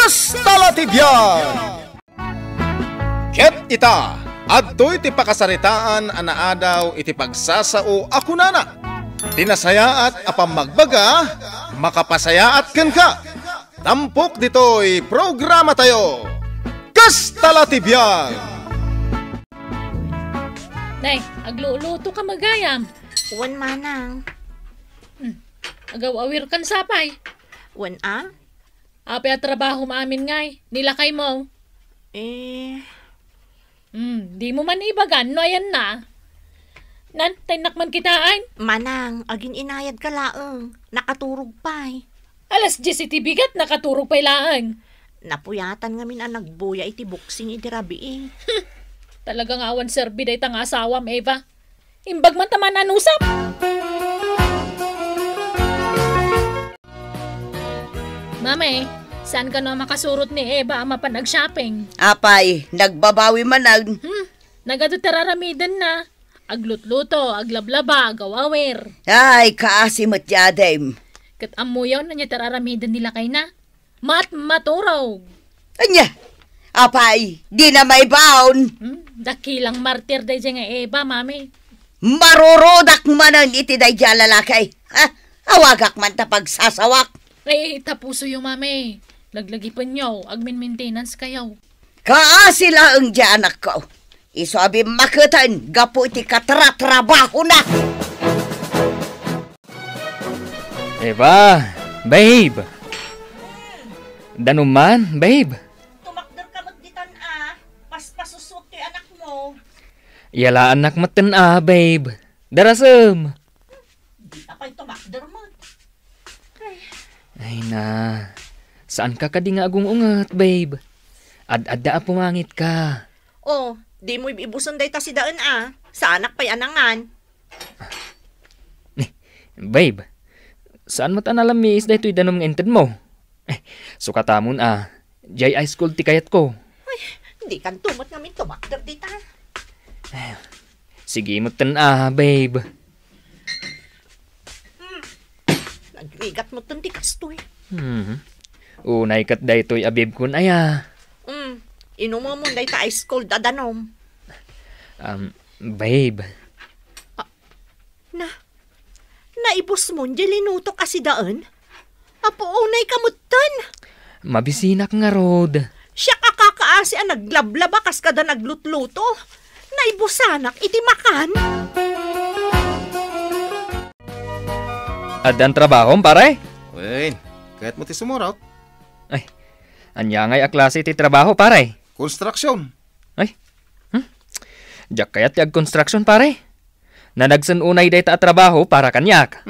Kastalatibyan! Ket ita, adtoy ti pakasaritaan anaadaw iti pagsasao ako nana. Tinasayaat apang magbaga, makapasayaat ken ka. Tampok ditoy programa tayo. Kastalatibyan! Nay, agluluto ka magayam. Wan manang. Agaw awir kan sapay. Wan a? Apay at trabaho maamin ngay, nilakay mo. Di mo man ibagan, no ayan na. Nan, tinakman kitaan. Manang, agin inayad ka laeng. Nakaturog pa'y. Alas 10 iti bigat, nakaturog pa'y laang. Napuyatan nga min ang nagbuya iti boxing iti rabi eh. Talagang awan serbi day tang asawam, Eva. Imbag man taman anusap. Mame, saan ka na makasurot ni Eva ama pa nag-shopping? Apay, nagbabawi manag. Nagadutararamidan na. Aglutluto, aglablaba, agawawir. Ay, kaasimot yadem. Kat amuyaw na niya tararamidan nila kay na. Maturaw. Anya, apay, di na may baon. Dakilang martir day dyan nga Eva, mami. Marurodak manan iti day lalakay. Ha? Awagak man ta pagsasawak. Ay, tapuso yung mami. Laglagi pa nyo, agmin maintenance kayaw. Kaasila ang anak ko. Isabi makatan, gapo iti katrabaho na. Eva, babe. Danuman, babe. Tumakder ka magditan a. Paspasusok ti anak mo. Yala anak matan babe. Darasem. Di apay tumakder mo. Ay na, saan ka nga agung-ungat, babe? Ad-adda pumangit ka. Oh, di mo ibuson day ta si daan a. Sa anak pa'y anangan. Babe, saan mo tanalamis da ito'y danom ng ented mo? Sukatamon jay high school ti kayat ko. Ay, di kan tumot ngamin tumakder di ta. Sige mo babe. Nagrigat mo ton ti kastoy. Unay kat da ito'y abib kun aya. Inumo mo day ta ice cold dadanom. Babe. Naibos mo di linuto kasi daan? Apo unay kamutan. Mabisinak nga rod. Siya kakakaasi ang naglablaba kas kada naglutluto. Naibusanak iti makan. Adan trabaho, pare? Wen, kahit mo ti sumuraw. Ay, anya ngay a klase ti trabaho, pare? Construction. Ay, jak kayat ti ag construction, pare? Nanagsan unay day ta trabaho para kanyak.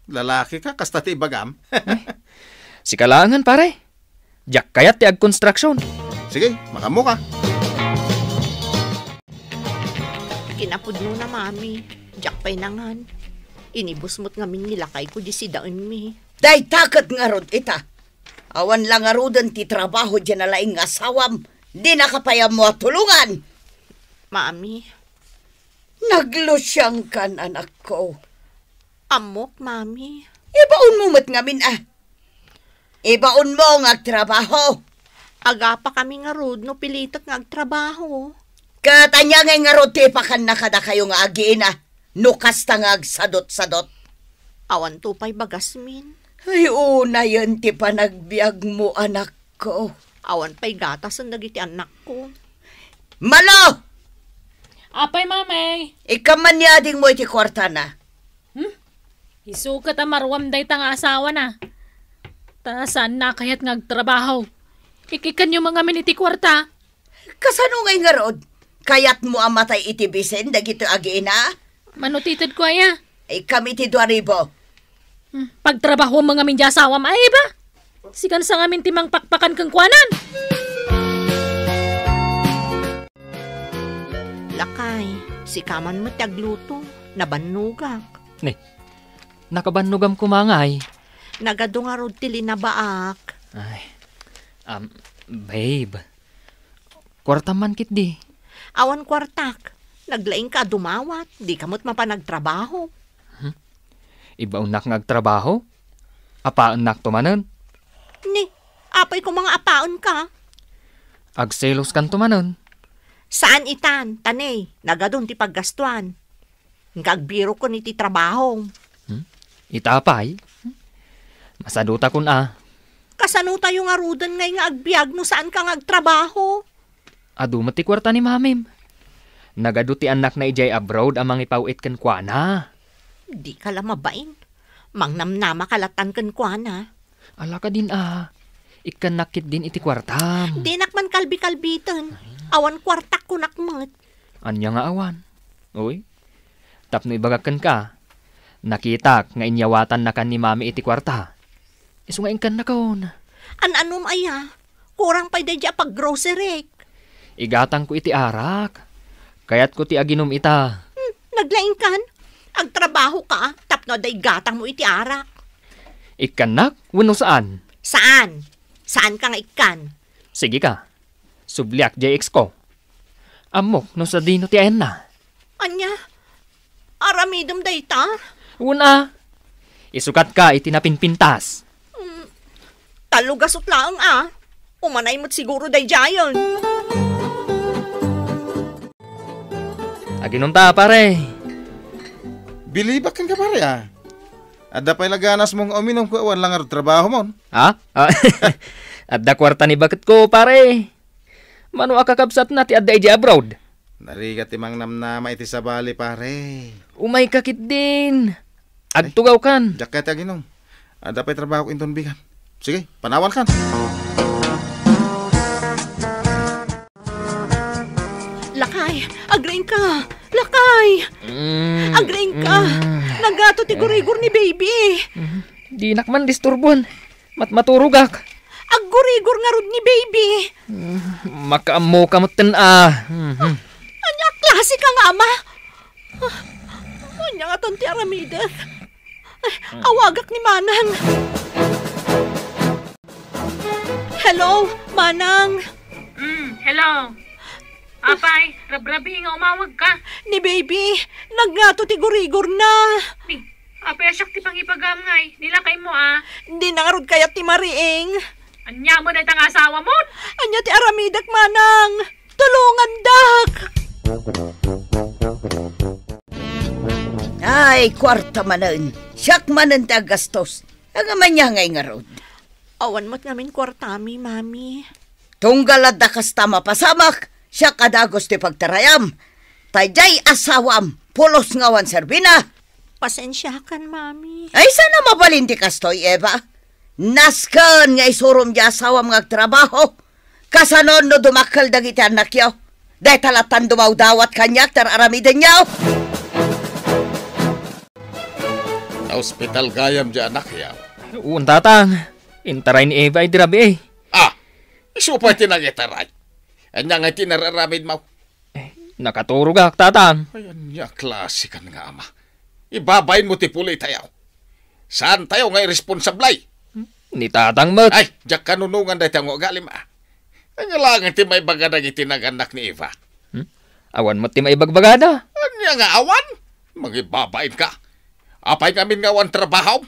Lalaki ka, kasta ti ibagam. Si kalangan, pare. Jak kayat ti ag construction. Sige, makamo ka. Kinapudno na mami. Jak pa'y nangan. Inibus mo't ngamin nilakay ko di si daan mi. Day takat nga rod ita. Awan lang nga rodan ti trabaho dyan na laing asawam. Di nakapayam mo tulungan. Mami. Naglusyang kan anak ko. Amok, mami. Ibaon mo mat ngamin Ibaon mo nga trabaho. Aga pa kami nga rod no pilitak nga agtrabaho. Katanya nga rod ti pakan na kada kayo nga agiin no kasta nga agsadot-sadot. Awan to pa'y bagasmin. Ay una yan ti panagbiag mo anak ko. Awan pa'y gatas ang nagiti anak ko. Malo! Apay, mamay. Ikamanyading mo iti kwarta na. Isukat ang marwam day tang asawa na. Saan na kaya't ngagtrabaho? Ikikan yung mga miniti kwarta. Kasano ngay nga rod? Kayat mo ang matay iti bisen dagito agiina? Manutitid ko aya. Ay kami ti 2,000. Pagtrabaho mga minja asawam ay ba? Sikan sa ngamin timang pakpakan kang kwanan. Lakay, si kaman mo tagluto. Nabanugak. Nakabanugam kumangay. Nagado nga rod tili na baak. Ay, babe. Kwarta man kit di. Awan kwartak. Naglaing ka dumawat. Di kamot mapanagtrabaho. Iba unak ngagtrabaho? Apa anak tumanan? Ni, Apay ko mga apaon ka. Agselos kan tumanon. Saan itan, tanay, nagadon ti paggastuan. Ngagbiro ko ni ti trabaho. Itapay. Masaduta kun Kasano tayo nga rudan ngay nga agbiag no saan ka ngagtrabaho? Adu mati kwarta ni mamim. Nagaduti anak na ijay abroad amang ipawit kan kuana. Di ka lang mabain. Mangnamnama kalatan kan kuana. Ala ka din Ikan nakit din iti kwartam. Di nakman kalbi-kalbitan. Awan kwartak ko nakmat. Anya nga awan. Uy. Tapno ibagakan ka. Nakitak nga inyawatan na kan ni mami iti kwarta. Isungain kan na kaon. An-anom aya. Kurang pa'y dadya pag grocery. Igatang ko iti arak. Kayat ko ti aginom ita. Naglaing kan? Agtrabaho ka, tapno day gatang mo iti arak. Ikanak? Wano saan? Saan? Saan ka nga ikan? Sige ka. Subliak JX ko. Amok no sa dino ti ayan na. Anya? Aramidom day ta? Una. Isukat ka iti napinpintas. Talugasot lang Umanay mo't siguro day jayon. Aginom ta pare. Bilibak kan ka pare Adda pa'y laganas mong uminom ko awan lang trabaho mo. Adda kwarta ni bakit ko pare. Mano akakabsat na ti adda iji abroad. Narigat timang namnama iti sa bali pare. Umay kakit din. Agtugaw kan. Jaket aginom. Adda pa'y trabaho ko inton bigan. Sige, panawan kan. Lakay, agrain ka. Lakay. Agrain ka. Nagato ti gurigor ni baby. Di nakman disturbon. Maturugak. Aggurigor nga rod ni baby. Makaamo kamutin Anya klase ka nga ama. Anya nga ton ti aramidet. Awagak ni Manang. Hello, Manang. Hello. Apay, rabrabi nga umawag ka. Ni baby, naggato ti gurigor na. Ni, apay asyak ti pangipagam ngay. Nilakay mo Di nangarod kayat ti Mariing. Anya mo na itang asawa mo. Anya ti aramidak Manang. Tulungan dak. Ay, kwarta manan. Siyak manan ta gastos. Ang amanya ngay nga rod. Awan mo't ngamin kwartami, mami. Tunggalad da kas tama pasamak. Siya kadagos ti pagtarayam. Tayjay asawam. Pulos ngawan serbina. Pasensya kan, mami. Ay, sana mabalin ti kastoy, Eva. Naskan nga isurum di asawam ngagtrabaho. Kasanon no dumakal dagiti anak yaw. Day talatan dumaw-dawat kanyak tar aramiden yaw. Hospital gayam di anak yaw. Tatang. Intaray ni Eva ay dirabi Isupa tinagitaray. Anya nga tinararamid mo. Nakaturugak, tatang. Ayan niya, klase kan nga ama. Ibabayin mo ti puli tayaw. Saan tayo nga irresponsablay? Ni tatang mat. Ay, jak kanunungan dahi tayo galim Anya lang ti may bagadag itinaganak ni Eva. Awan mat ti maibagbagada. Anya nga awan? Magibabayin ka. Apay ngamin nga awan trabaho?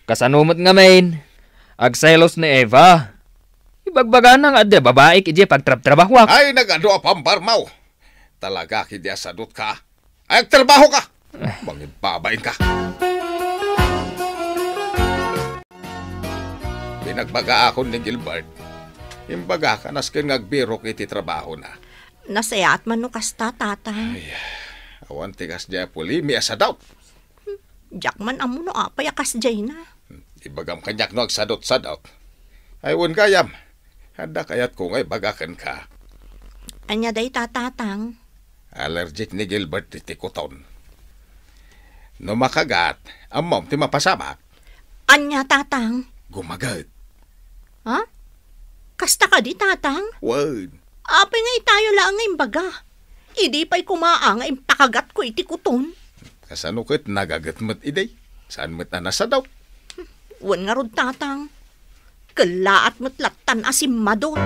Kasanumot nga main. Agselos ni Eva. Ibagbaga nga adya babae kidya pagtrabahwak. Ay, nagado pambarmaw. Talaga kidya sadot ka. Ay, trabaho ka. Magibabayin ka. Pinagbaga ako ni Gilbert. Imbaga ka naskin ngagbiro kiti trabaho na. Nasaya at manukas ta, tatang. Ay, awan tigas dya puli, miya sa daw. Jakman amuno payakas jay na. Ibagam kanyak no agsadot-sadot. Ay, un kayam. Handa kayat ko ngay bagakan ka. Anya day tatatang. Allergic ni Gilbert titikuton. No makagat, amom ti mapasamak. Anya tatang. Gumagat. Ha? Kasta ka di tatang? Word. Apay nga itayo lang nga imbaga. Idi pa'y kumaa nga impakagat ko itikuton. Kasanukit nagagat mo't iday. Saan mo't na nasa daw? Wan nga rod tatang. Kalaat mo't latan asimado.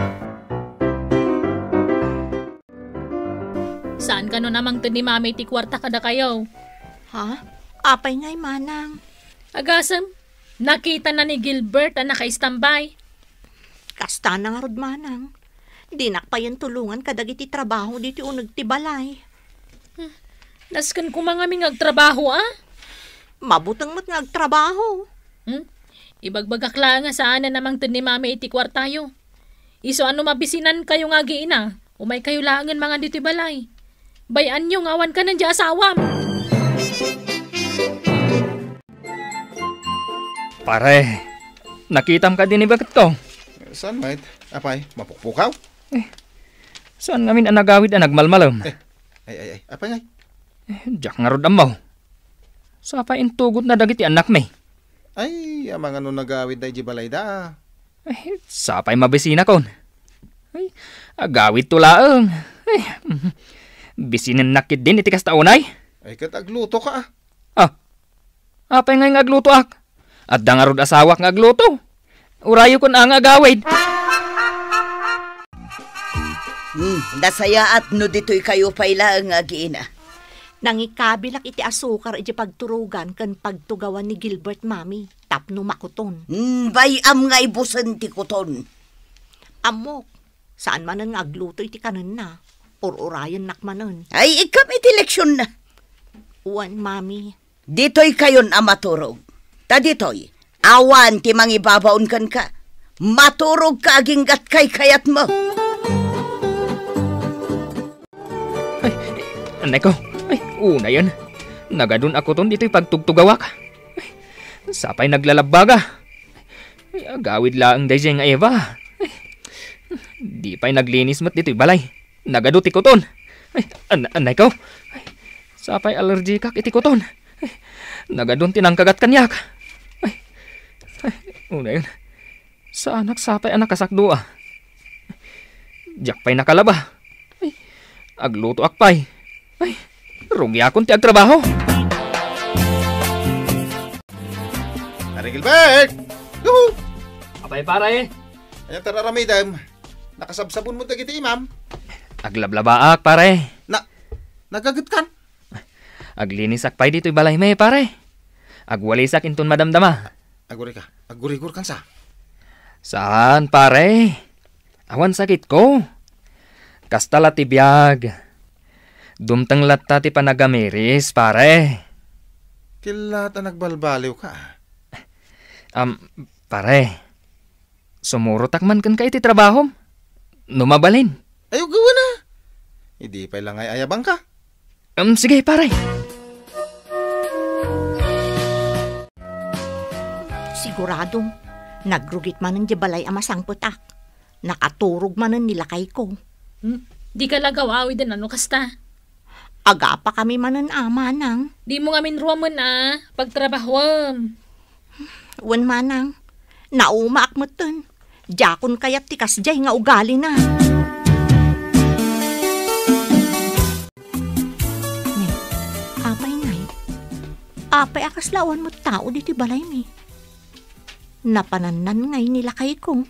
Saan ka no namang ni mami ti kwarta kada kayo? Ha? Apay nga'y manang. Agasam, nakita na ni Gilbert na naka-standby. Kasta na nga rod manang. Di nakpayan tulungan kadagiti trabaho dito unag ti balay. Naskan ko mga ming agtrabaho Mabutang mat nga agtrabaho. Ibagbagak lang nga saan na namang tin ni mami iti kwartayo. Iso ano mabisinan kayo nga giina, umay kayo langan mga dito balay. Bayan nyo ngawan ka ng di asawam. Pare, nakitam ka din ni bakit ko? Saan, mate? Apay, mapukpukaw? Saan ngamin ang nagawid ang nagmalmalam? Ay, apay ngay. Diyak nga rod amaw. Sa pa intugot na dagiti anak may. Ay, amang ano nagawid na jibalay da. Sa pa'y mabisina kon. Ay, agawid tulaang. Ay, bisinin nakit din iti kastaunay. Ay, katagluto ka Apay nga agluto ak. At dangarod asawak nga agluto. Urayo kon ang agawid. Nasaya at no dito'y kayo paila ang agiina. Nangikabilak iti asukar iti pagturugan kan pagtugawan ni Gilbert mami. Tapno makuton. Bayam nga ibusan ti kuton. Amok, saan manan nga agluto iti kanan na? Urayan nakmanan. Ay, ikam iti leksyon na. Uwan, mami. Dito'y kayon amaturog. Ta dito'y, awan ti mangibabaon kan ka. Maturog ka aginggat kay kayat mo. Ay, anay ko. Ay, una yan. Nagadun ako ton dito'y pagtugtugawak. Ay, sapay naglalabaga. Ay, agawid laang dayjay nga Eva. Ay, di pa'y naglinis mat dito'y balay. Nagaduti ko ton. Ay, anay ko. Ay, sapay allergikak iti ko ton. Ay, nagadun tinangkagat kanyak. Ay, una yun. Sa anak sapay anak kasakdo Diyak pa'y nakalaba. Ay, agluto akpay. Ay, rugi akong ti agtrabaho. Ari Gilbert! Yuhu! Apay pare. Ayan tararamidam. Nakasabsabon mo dagiti imam. Aglablabaak pare. Nagagat kan? Aglinis akpay dito'y balay may pare. Agwalisak inton madamdama. Agurigur kan sa. Saan pare? Awan sakit ko. Kasta lati biyag. Dumtang latta ti panagamiris pare. Kilata nagbalbaliw ka. Pare. Sumurotak man kan ka iti trabaho. Numabalin. Ayaw gawa na. Hindi pa lang ay ayabang ka. Sige pare. Siguradong, nagrugit manan di balay amasang putak. Nakaturog manan nilakay ko. Di ka lagawawi din ano kasta. Aga pa kami manan manang. Di mo ngamin ruwaman pagtrabahom. Wan manang, nauma akmutan. Jakon kayat tikas jay nga ugali na. Apay ngay. Apay akas lawan mo tao diti balay mi. Napananan ngay nilakay ko.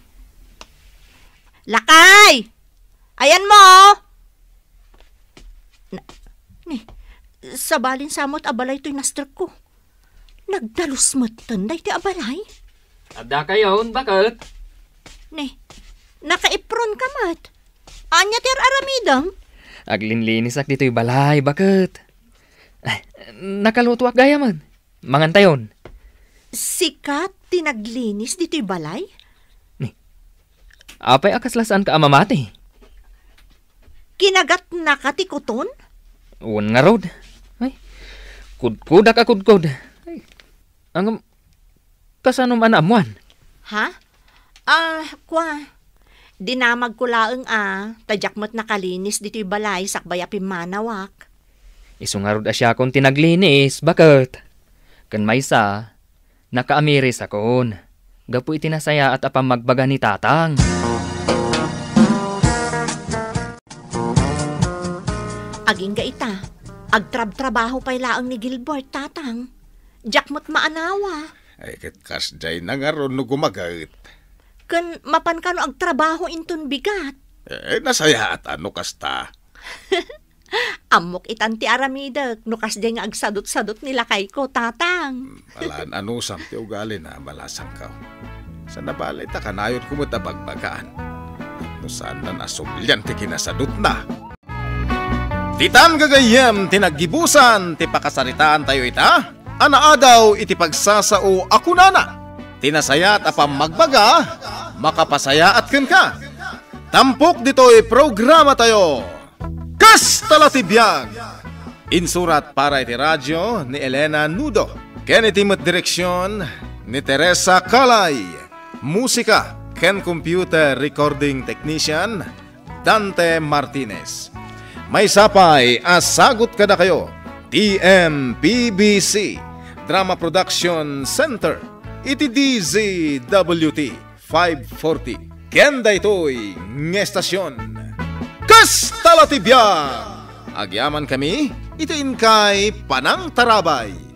Lakay! Ayan mo! Sabalin samot abalay to'y naster ko. Nagdalus mo't tanday ti abalay. Ada kayon, bakit? Nakaipron ka mat. Anya ter aramidam? Aglinlinis ak dito'y balay, bakit? Nakaluto ak gaya man. Mangantayon. Sikat tinaglinis dito'y balay? Apay akaslasan ka amamati. Kinagat na katikuton? Uwan nga rod. Ay, kudkud ak akudkud. Ay, ang kasanom anamuan. Ha? Dinamag ko laeng tadyak mo't nakalinis dito'y balay sakbay apim manawak. Isungarod asya akong tinaglinis, bakit? Kan maysa, nakaamiris akon. Gapu itinasaya at apang magbaga ni tatang. Aging ga ita, agtrab-trabaho pa'y laang ni Gilbert, tatang. Diyak mo't maanawa. Ay katkas jay na nga ron no gumagat. Kan mapan ka no agtrabaho inton bigat. Nasaya at ano kasta. Amok itanti aramidag, nukas day nga agsadot-sadot nila kay ko, tatang. Malaan anusang ti ugali na malasang ka. Sa nabalay ta kanayon kumot na bagbagaan. No saan na nasublyan ti kinasadot na. Titan gagayem tinaggibusan ti pakasaritaan tayo ita. Anaa daw iti pagsasao ako nana. Tinasayat apam magbaga, makapasayaat ken ka. Tampok dito'y programa tayo. Kas talatibiyag. Insurat para iti radyo ni Elena Nudo. Ken iti direksyon ni Teresa Calay. Musika ken computer recording technician Dante Martinez. May sapay asagot kada kayo. TMPBC Drama Production Center. Iti DZWT 540. Kenda ito'y ngestasyon. Kas talatibiyag. Agyaman kami, itiin kay Panang Tarabay.